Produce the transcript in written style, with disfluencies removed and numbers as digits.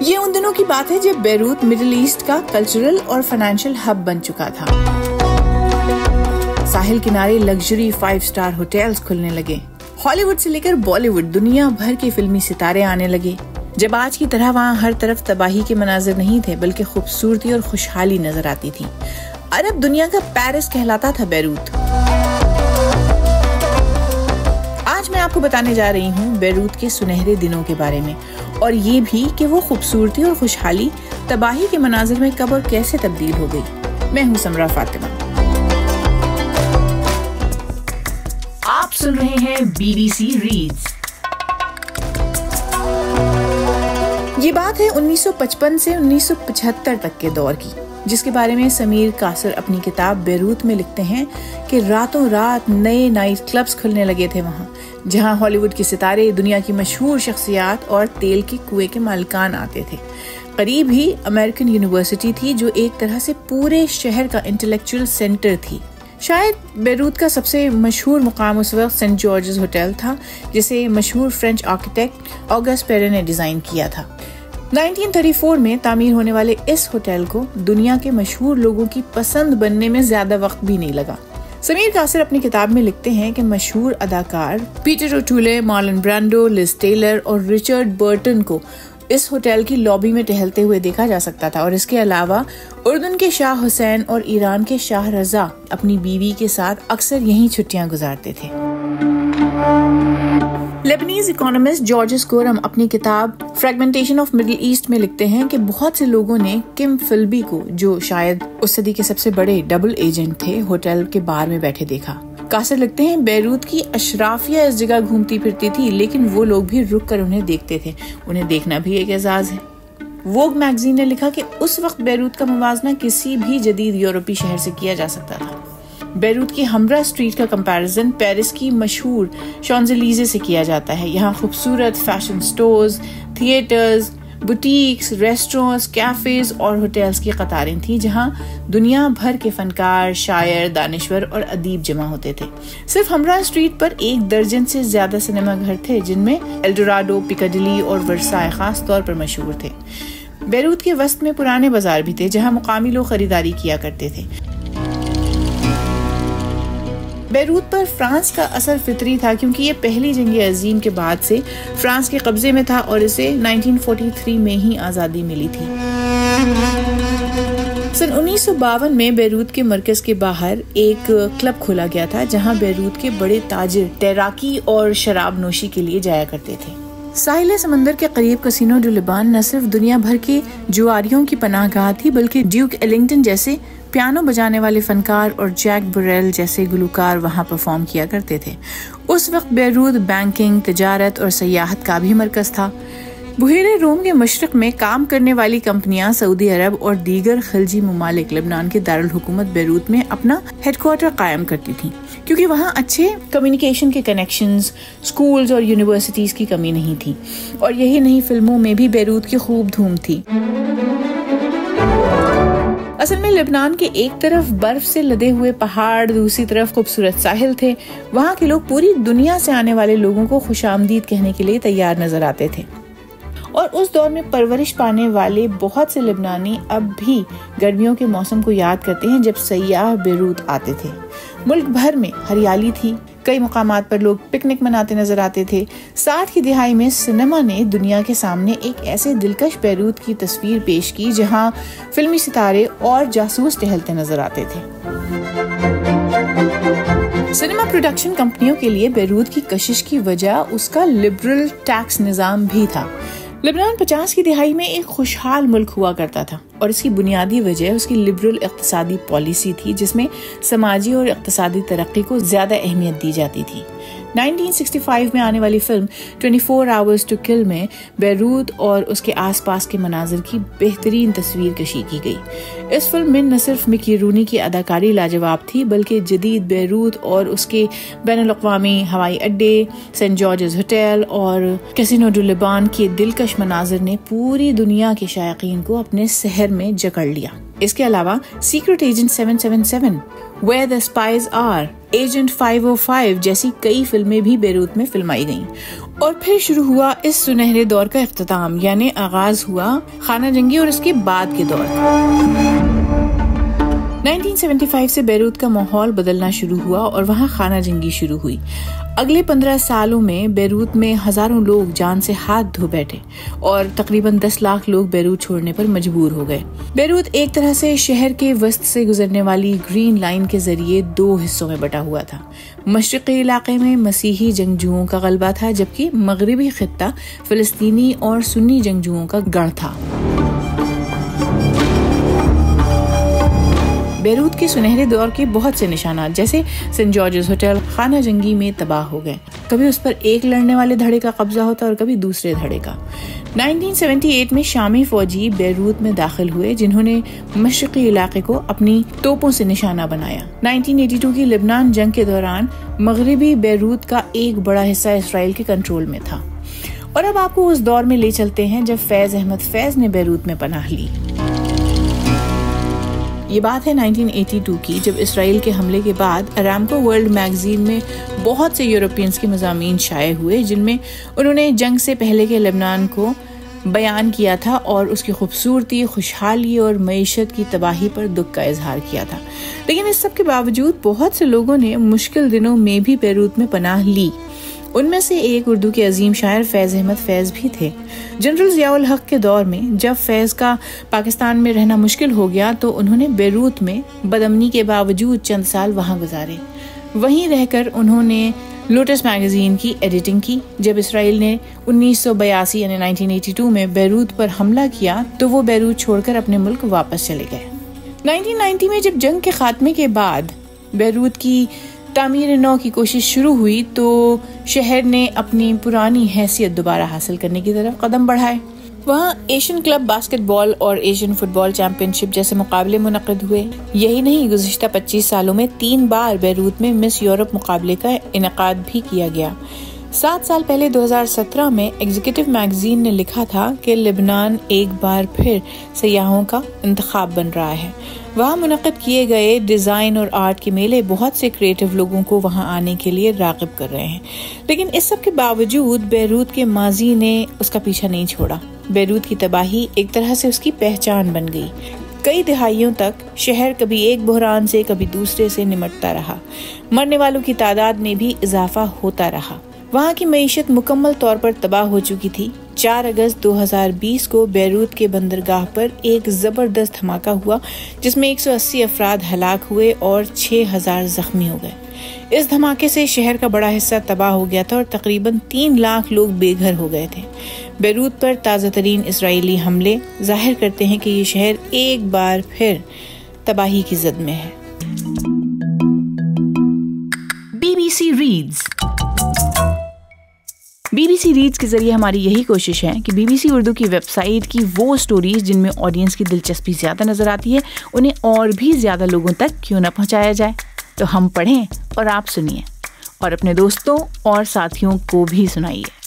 یہ ان دنوں کی بات ہے جب بیروت مڈل ایسٹ کا کلچرل اور فائنینشیل ہب بن چکا تھا۔ ساحل کنارے لگژری 5 اسٹار ہوٹلز کھلنے لگے، ہالی ووڈ سے لے کر بالی ووڈ دنیا بھر کے فلمی ستارے آنے لگے۔ جب آج کی طرح وہاں ہر طرف تباہی کے مناظر نہیں تھے بلکہ خوبصورتی اور خوشحالی نظر آتی تھی۔ عرب دنیا کا پیرس کہلاتا تھا بیروت۔ آج میں آپ کو بتانے جا رہی ہوں بیروت کے سنہرے دنوں کے بارے میں، اور یہ بھی کہ وہ خوبصورتی اور خوشحالی تباہی کے مناظر میں کب اور کیسے تبدیل ہو گئی۔ میں ہوں سمرا فاطمہ۔ آپ سن رہے ہیں BBC ریڈز۔ یہ بات ہے 1955 سے 1975 تک کے دور کی، جس کے بارے میں سمیر قاصر اپنی کتاب بیروت میں لکھتے ہیں کہ راتوں رات نئے نائٹ کلبز کھلنے لگے تھے وہاں، جہاں ہالی ووڈ کے ستارے، دنیا کی مشہور شخصیات اور تیل کے کنویں کے مالکان آتے تھے۔ قریب ہی امریکن یونیورسٹی تھی جو ایک طرح سے پورے شہر کا انٹلیکچوئل سینٹر تھی۔ شاید بیروت کا سب سے مشہور مقام اس وقت سینٹ جارجز ہوٹل تھا، جسے مشہور فرینچ آرکیٹیکٹ آگسٹ پیرے نے ڈیزائن کیا تھا۔ 1934 میں تعمیر ہونے والے اس ہوٹل کو دنیا کے مشہور لوگوں کی پسند بننے میں زیادہ وقت بھی نہیں لگا۔ سمیر قاصر اپنی کتاب میں لکھتے ہیں کہ مشہور اداکار Peter اوٹولے، Marlene Brando, Liz tailor اور رچرڈ برٹن کو اس ہوٹل کی لابی میں ٹہلتے ہوئے دیکھا جا سکتا تھا، اور اس کے علاوہ اردن کے شاہ حسین اور ایران کے شاہ رضا اپنی بیوی کے ساتھ اکثر یہیں چھٹیاں گزارتے تھے۔ لیبنیز اکانومسٹ جارجس گورم اپنی کتاب فریگمنٹیشن آف مڈل ایسٹ میں لکھتے ہیں کہ بہت سے لوگوں نے کم فلبی کو، جو شاید اس صدی کے سب سے بڑے ڈبل ایجنٹ تھے، ہوٹل کے بار میں بیٹھے دیکھا۔ قاصر لکھتے ہیں بیروت کی اشرافیہ اس جگہ گھومتی پھرتی تھی، لیکن وہ لوگ بھی رک کر انہیں دیکھتے تھے۔ انہیں دیکھنا بھی ایک اعزاز ہے۔ ووگ میگزین نے لکھا کہ اس وقت بیروت کا موازنہ کسی بھی جدید یورپی شہر سے کیا جا سکتا تھا۔ بیروت کی ہمراہ اسٹریٹ کا کمپیریزن پیرس کی مشہور شانزلیزے سے کیا جاتا ہے۔ یہاں خوبصورت fashion stores, theatres, بوٹیکس، restaurants, cafes اور ہوٹلز کی قطاریں تھیں، جہاں دنیا بھر کے فنکار، شاعر، دانشور اور ادیب جمع ہوتے تھے۔ صرف ہمراہ اسٹریٹ پر 1 درجن سے زیادہ سنیما گھر تھے، جن میں ایلڈورادو، پیکاڈیلی اور ورسائے خاص طور پر مشہور تھے۔ بیروت کے وسط میں پرانے بازار بھی تھے، جہاں مقامی لوگ خریداری کیا کرتے تھے۔ بیروت پر فرانس کا اثر فطری تھا، کیونکہ یہ پہلی جنگ عظیم کے بعد سے فرانس کے قبضے میں تھا اور اسے 1943 میں ہی آزادی ملی تھی۔ سن 1952 میں بیروت کے مرکز کے باہر ایک کلب کھولا گیا تھا، جہاں بیروت کے بڑے تاجر تیراکی اور شراب نوشی کے لیے جایا کرتے تھے۔ ساحل سمندر کے قریب کسینو ڈو لیبان نہ صرف دنیا بھر کے جواریوں کی پناہ گاہ تھی، بلکہ ڈیوک ایلنگٹن جیسے پیانو بجانے والے فنکار اور جیک بوریل جیسے گلوکار وہاں پرفارم کیا کرتے تھے۔ اس وقت بیروت بینکنگ، تجارت اور سیاحت کا بھی مرکز تھا۔ بحیرہ روم کے مشرق میں کام کرنے والی کمپنیاں سعودی عرب اور دیگر خلیجی ممالک لبنان کے دارالحکومت بیروت میں اپنا ہیڈ کوارٹر قائم کرتی تھیں، کیونکہ وہاں اچھے کمیونیکیشن کے کنیکشنز، سکولز اور یونیورسٹیز کی کمی نہیں تھی۔ اور یہی نہیں، فلموں میں بھی بیروت کی خوب دھوم تھی۔ اصل میں لبنان کے ایک طرف برف سے لدے ہوئے پہاڑ، دوسری طرف خوبصورت ساحل تھے۔ وہاں کے لوگ پوری دنیا سے آنے والے لوگوں کو خوش آمدید کہنے کے لیے تیار نظر آتے تھے، اور اس دور میں پرورش پانے والے بہت سے لبنانی اب بھی گرمیوں کے موسم کو یاد کرتے ہیں جب سیاح بیروت آتے تھے۔ ملک بھر میں ہریالی تھی، کئی مقامات پر لوگ پکنک مناتے نظر آتے تھے۔ 60 کی دہائی میں سنیما نے دنیا کے سامنے ایک ایسے دلکش بیروت کی تصویر پیش کی جہاں فلمی ستارے اور جاسوس ٹہلتے نظر آتے تھے۔ سنیما پروڈکشن کمپنیوں کے لیے بیروت کی کشش کی وجہ اس کا لبرل ٹیکس نظام بھی تھا۔ لبنان 50 کی دہائی میں ایک خوشحال ملک ہوا کرتا تھا، اور اس کی بنیادی وجہ اس کی لبرل اقتصادی پالیسی تھی، جس میں سماجی اور اقتصادی ترقی کو زیادہ اہمیت دی جاتی تھی۔ 1965 میں آنے والی فلم 24 Hours to Kill میں بیروت اور اس کے آس پاس کے مناظر کی بہترین تصویر کشی کی گئی۔ اس فلم میں نہ صرف مکی رونی کی اداکاری لاجواب تھی، بلکہ جدید بیروت اور اس کے بین الاقوامی ہوائی اڈے، سینٹ جارجز ہوٹل اور کسینو ڈو لیبان کے دلکش مناظر نے پوری دنیا کے شائقین کو اپنے سحر میں جکڑ لیا۔ اس کے علاوہ secret agent 777، Where the Spies Are، agent 505 جیسی کئی فلمیں بھی بیروت میں فلمائی گئیں، اور پھر شروع ہوا اس سنہرے دور کا اختتام، یعنی آغاز ہوا خانہ جنگی اور اس کے بعد کے دور کا۔ 1975 سے بیروت کا ماحول بدلنا شروع ہوا اور وہاں خانہ جنگی شروع ہوئی۔ اگلے 15 سالوں میں بیروت میں ہزاروں لوگ جان سے ہاتھ دھو بیٹھے اور تقریباً 10 لاکھ لوگ بیروت چھوڑنے پر مجبور ہو گئے۔ بیروت ایک طرح سے شہر کے وسط سے گزرنے والی گرین لائن کے ذریعے 2 حصوں میں بٹا ہوا تھا۔ مشرقی علاقے میں مسیحی جنگجوؤں کا غلبہ تھا، جبکہ مغربی خطہ فلسطینی اور سنی جنگجوؤں کا گڑھ تھا۔ بیروت کے سنہرے دور کے بہت سے نشانات جیسے سینٹ جارجز ہوٹل خانہ جنگی میں تباہ ہو گئے۔ کبھی اس پر ایک لڑنے والے دھڑے کا قبضہ ہوتا اور کبھی دوسرے دھڑے کا۔ 1978 میں شامی فوجی بیروت میں داخل ہوئے جنہوں نے مشرقی علاقے کو اپنی توپوں سے نشانہ بنایا۔ 1982 کی لبنان جنگ کے دوران مغربی بیروت کا ایک بڑا حصہ اسرائیل کے کنٹرول میں تھا۔ اور اب آپ کو اس دور میں لے چلتے ہیں جب فیض احمد فیض نے بیروت میں پناہ لی۔ یہ بات ہے 1982 کی، جب اسرائیل کے حملے کے بعد ارامکو ورلڈ میگزین میں بہت سے یورپینز کے مضامین شائع ہوئے جن میں انہوں نے جنگ سے پہلے کے لبنان کو بیان کیا تھا اور اس کی خوبصورتی، خوشحالی اور معیشت کی تباہی پر دکھ کا اظہار کیا تھا۔ لیکن اس سب کے باوجود بہت سے لوگوں نے مشکل دنوں میں بھی بیروت میں پناہ لی۔ ان میں سے ایک اردو کے عظیم شاعر فیض احمد فیض بھی تھے۔ جنرل ضیاء الحق کے دور میں جب فیض کا پاکستان میں رہنا مشکل ہو گیا تو انہوں نے بیروت میں بدامنی کے باوجود چند سال وہاں گزارے۔ وہیں رہ کر انہوں نے لوٹس میگزین کی ایڈیٹنگ کی۔ جب اسرائیل نے 1982 یعنی 1982 میں بیروت پر حملہ کیا تو وہ بیروت چھوڑ کر اپنے ملک واپس چلے گئے۔ 1990 میں جب جنگ کے خاتمے کے بعد بیروت کی تعمیر نو کی کوشش شروع ہوئی تو شہر نے اپنی پرانی حیثیت دوبارہ حاصل کرنے کی طرف قدم بڑھائے۔ وہاں ایشین کلب باسکٹ بال اور ایشین فٹ بال چیمپئن شپ جیسے مقابلے منعقد ہوئے۔ یہی نہیں، گزشتہ 25 سالوں میں 3 بار بیروت میں مس یورپ مقابلے کا انعقاد بھی کیا گیا۔ 7 سال پہلے 2017 میں ایگزیکٹو میگزین نے لکھا تھا کہ لبنان ایک بار پھر سیاحوں کا انتخاب بن رہا ہے۔ وہاں منعقد کیے گئے ڈیزائن اور آرٹ کے میلے بہت سے کریٹو لوگوں کو وہاں آنے کے لیے راغب کر رہے ہیں۔ لیکن اس سب کے باوجود بیروت کے ماضی نے اس کا پیچھا نہیں چھوڑا۔ بیروت کی تباہی ایک طرح سے اس کی پہچان بن گئی۔ کئی دہائیوں تک شہر کبھی ایک بحران سے کبھی دوسرے سے نمٹتا رہا۔ مرنے والوں کی تعداد میں بھی اضافہ ہوتا رہا۔ وہاں کی معیشت مکمل طور پر تباہ ہو چکی تھی۔ 4 اگست 2020 کو بیروت کے بندرگاہ پر ایک زبردست دھماکہ ہوا جس میں 180 افراد ہلاک ہوئے اور 6000 زخمی ہو گئے۔ اس دھماکے سے شہر کا بڑا حصہ تباہ ہو گیا تھا اور تقریباً 3 لاکھ لوگ بے گھر ہو گئے تھے۔ بیروت پر تازہ ترین اسرائیلی حملے ظاہر کرتے ہیں کہ یہ شہر ایک بار پھر تباہی کی زد میں ہے۔ BBC ریڈز BBC ریڈز کے ذریعے ہماری یہی کوشش ہے کہ BBC اردو کی ویب سائٹ کی وہ سٹوریز جن میں آڈینس کی دلچسپی زیادہ نظر آتی ہے انہیں اور بھی زیادہ لوگوں تک کیوں نہ پہنچایا جائے۔ تو ہم پڑھیں اور آپ سنیے اور اپنے دوستوں اور ساتھیوں کو بھی سنائیے۔